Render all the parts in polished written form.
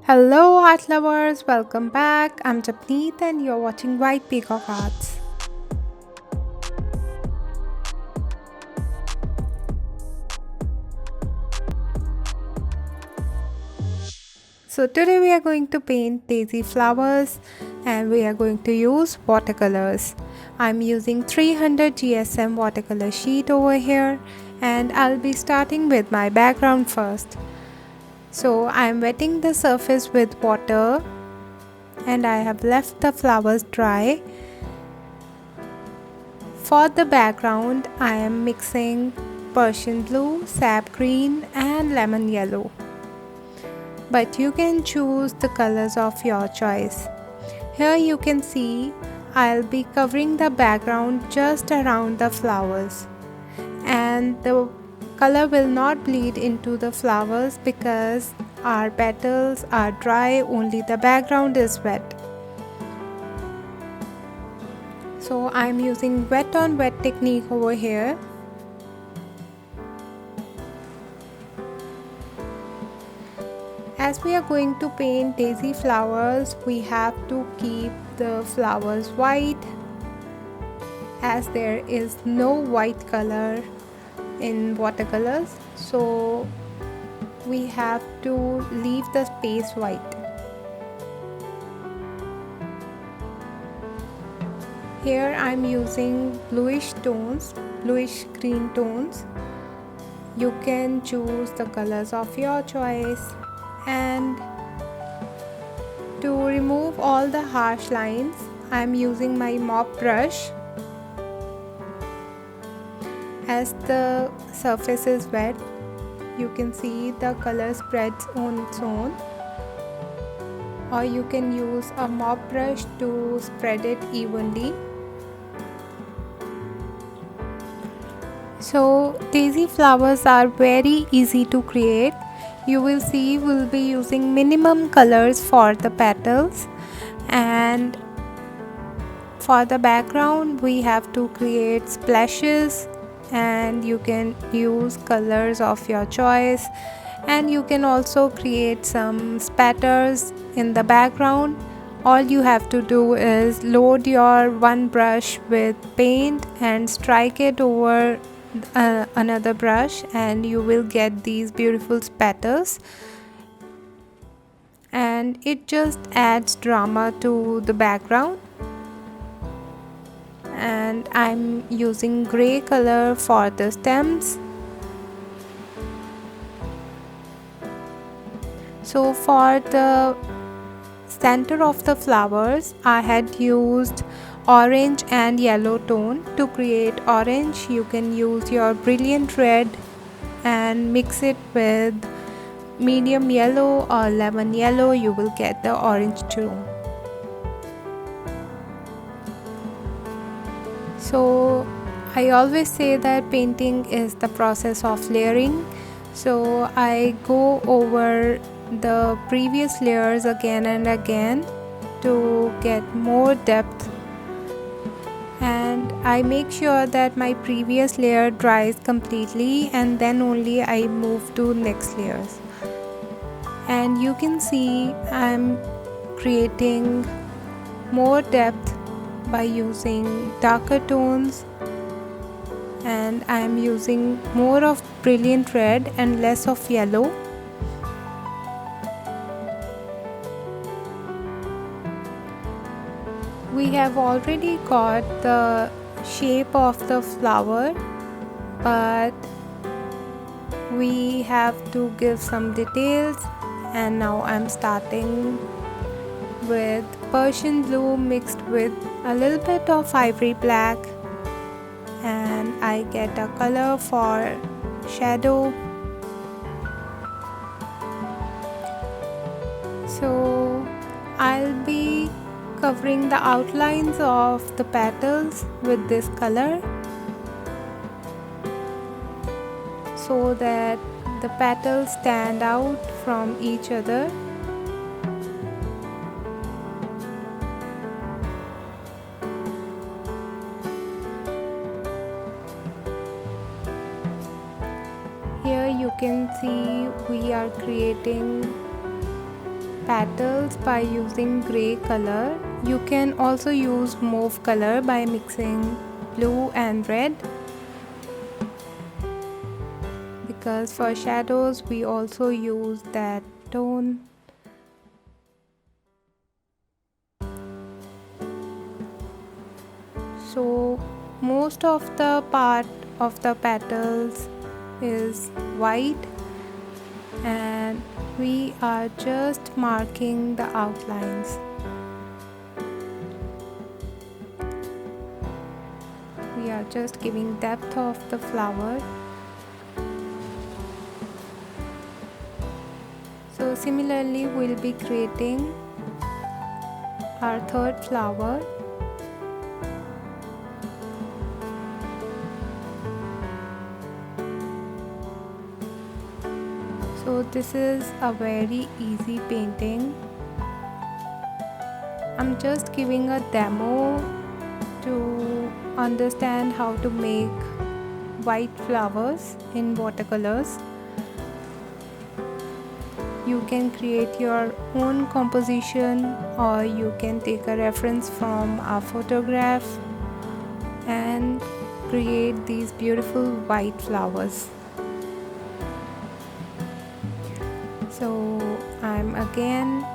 Hello art lovers, welcome back. I'm Japneet and you're watching White Peacock Arts. So today we are going to paint daisy flowers and we are going to use watercolors. I'm using 300 GSM watercolor sheet over here and I'll be starting with my background first. So I'm wetting the surface with water and I have left the flowers dry. For the background, I am mixing Persian blue, sap green and lemon yellow. But you can choose the colors of your choice. Here you can see I'll be covering the background just around the flowers. And the color will not bleed into the flowers because our petals are dry, only the background is wet. So I'm using wet on wet technique over here. As we are going to paint daisy flowers, we have to keep the flowers white as there is no white color in watercolors. So we have to leave the space white. Here I'm using bluish tones, bluish green tones. You can choose the colors of your choice. And to remove all the harsh lines, I'm using my mop brush. As the surface is wet, you can see the color spreads on its own. Or you can use a mop brush to spread it evenly. So daisy flowers are very easy to create. You will see we'll be using minimum colors for the petals, and for the background we have to create splashes, and you can use colors of your choice, and you can also create some spatters in the background. All you have to do is load your one brush with paint and strike it over another brush and you will get these beautiful spatters, and it just adds drama to the background. And I'm using gray color for the stems. So for the center of the flowers, I had used orange and yellow tone. To create orange, you can use your brilliant red and mix it with medium yellow or lemon yellow. You will get the orange tone. So I always say that painting is the process of layering. So I go over the previous layers again and again to get more depth, and I make sure that my previous layer dries completely and then only I move to next layers. And you can see I'm creating more depth by using darker tones, and I'm using more of brilliant red and less of yellow. We have already got the shape of the flower, but we have to give some details, and now I'm starting with Persian blue mixed with a little bit of ivory black, and I get a color for shadow. So I'll be covering the outlines of the petals with this color so that the petals stand out from each other. Here you can see we are creating petals by using gray color. You can also use mauve color by mixing blue and red, because for shadows we also use that tone. So most of the part of the petals is white, and we are just marking the outlines. We are just giving depth of the flower. So similarly, we'll be creating our third flower. So this is a very easy painting. I'm just giving a demo to understand how to make white flowers in watercolors. You can create your own composition, or you can take a reference from a photograph and create these beautiful white flowers. So I'm again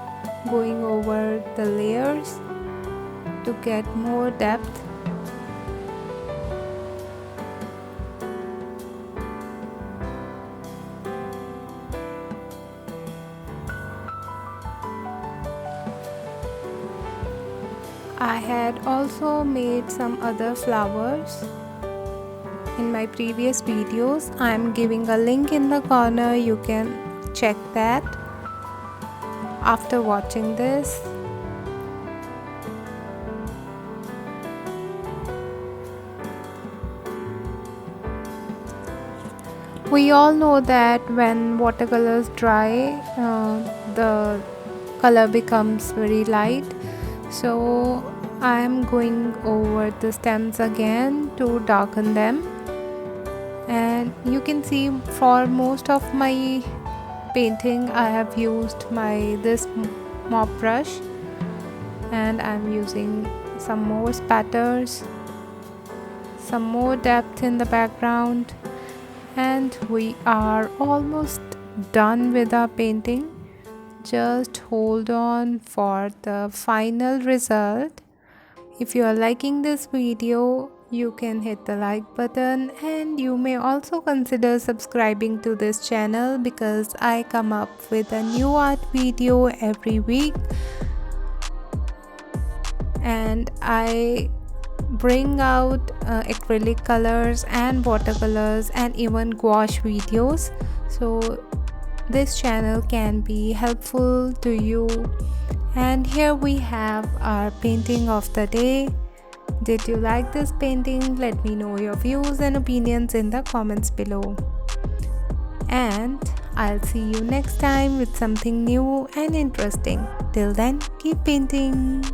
going over the layers to get more depth. I had also made some other flowers in my previous videos. I'm giving a link in the corner. You can check that after watching this. We all know that when watercolors dry, the color becomes very light. So I am going over the stems again to darken them, and you can see for most of my painting I have used this mop brush, and I'm using some more spatters, some more depth in the background, and we are almost done with our painting. Just hold on for the final result. If you are liking this video, you can hit the like button, and you may also consider subscribing to this channel, because I come up with a new art video every week, and I bring out acrylic colors and watercolors and even gouache videos. So this channel can be helpful to you. And here we have our painting of the day. Did you like this painting? Let me know your views and opinions in the comments below. And I'll see you next time with something new and interesting. Till then, keep painting.